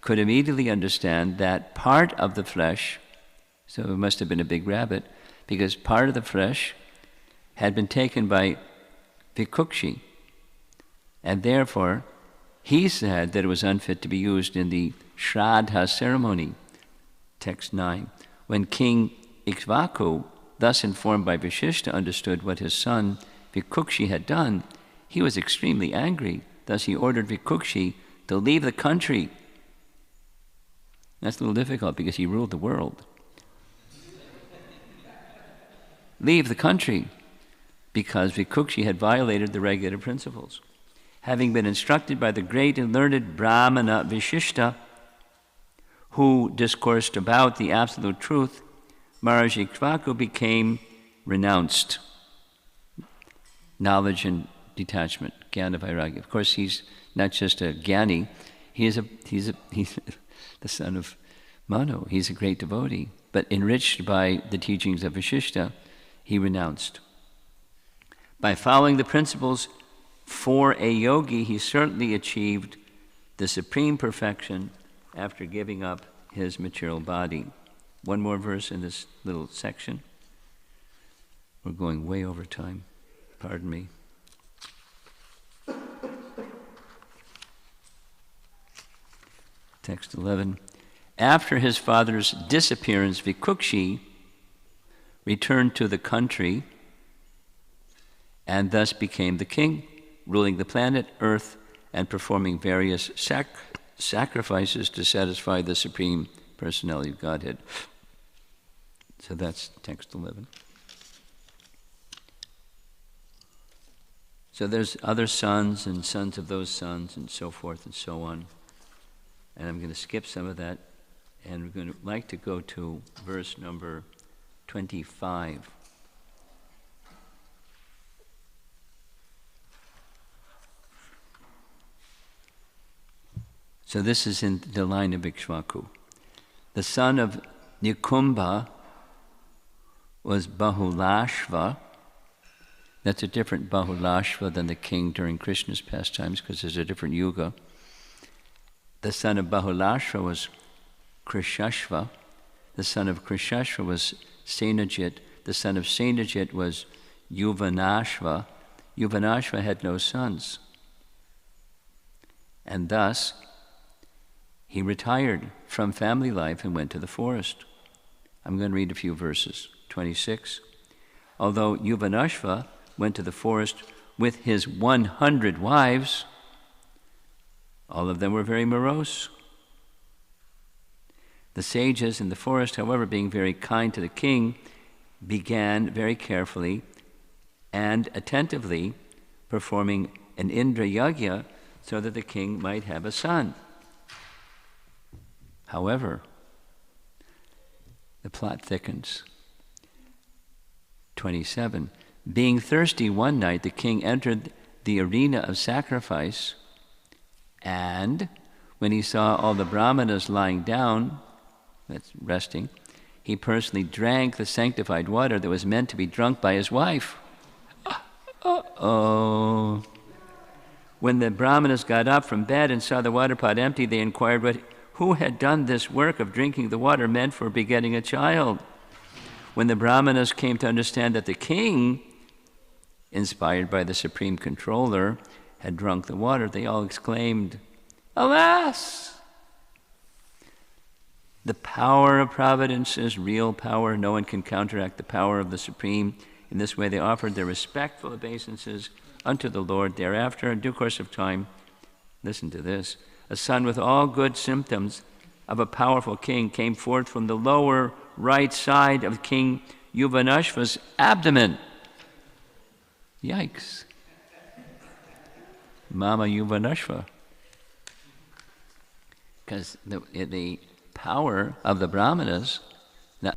[SPEAKER 2] could immediately understand that part of the flesh, so it must have been a big rabbit, because part of the flesh had been taken by Vikukshi, and therefore he said that it was unfit to be used in the Shraddha ceremony, text 9. When King Ikshvaku, thus informed by Vishishta, understood what his son Vikukshi had done, he was extremely angry. Thus he ordered Vikukshi to leave the country. That's a little difficult because he ruled the world. Leave the country, because Vikukshi had violated the regulative principles. Having been instructed by the great and learned Brahmana Vishishta, who discoursed about the absolute truth, Maharaj Ikshvaku became renounced. Knowledge and detachment, Jnana Vairagya. Of course, he's not just a Jnani, he's the son of Manu. He's a great devotee. But enriched by the teachings of Vishishta, he renounced. By following the principles for a yogi, he certainly achieved the supreme perfection after giving up his material body. One more verse in this little section. We're going way over time. Pardon me. Text 11. After his father's disappearance, Vikukshi returned to the country and thus became the king, ruling the planet Earth and performing various sacrifices to satisfy the Supreme Personality of Godhead. So that's text 11. So there's other sons and sons of those sons and so forth and so on. And I'm going to skip some of that, and we're going to like to go to verse number 25. So this is in the line of Ikshvaku. The son of Nikumbha was Bahulashva. That's a different Bahulashva than the king during Krishna's pastimes, because there's a different yuga. The son of Bahulashva was Krishashva. The son of Krishashva was Senajit. The son of Senajit was Yuvanashva. Yuvanashva had no sons. And thus, he retired from family life and went to the forest. I'm going to read a few verses. 26. Although Yuvanashva went to the forest with his 100 wives, all of them were very morose. The sages in the forest, however, being very kind to the king, began very carefully and attentively performing an Indra Yagya so that the king might have a son. However, the plot thickens. 27. Being thirsty one night, the king entered the arena of sacrifice, and when he saw all the brahmanas lying down, that's resting, he personally drank the sanctified water that was meant to be drunk by his wife. Uh-oh. When the brahmanas got up from bed and saw the water pot empty, they inquired who had done this work of drinking the water meant for begetting a child. When the brahmanas came to understand that the king, inspired by the supreme controller, had drunk the water, they all exclaimed, "Alas! The power of providence is real power. No one can counteract the power of the Supreme." In this way they offered their respectful obeisances unto the Lord. Thereafter, in due course of time, listen to this, a son with all good symptoms of a powerful king came forth from the lower right side of King Yuvanashva's abdomen. Yikes. Mama Yuvanashva. Because the power of the brahmanas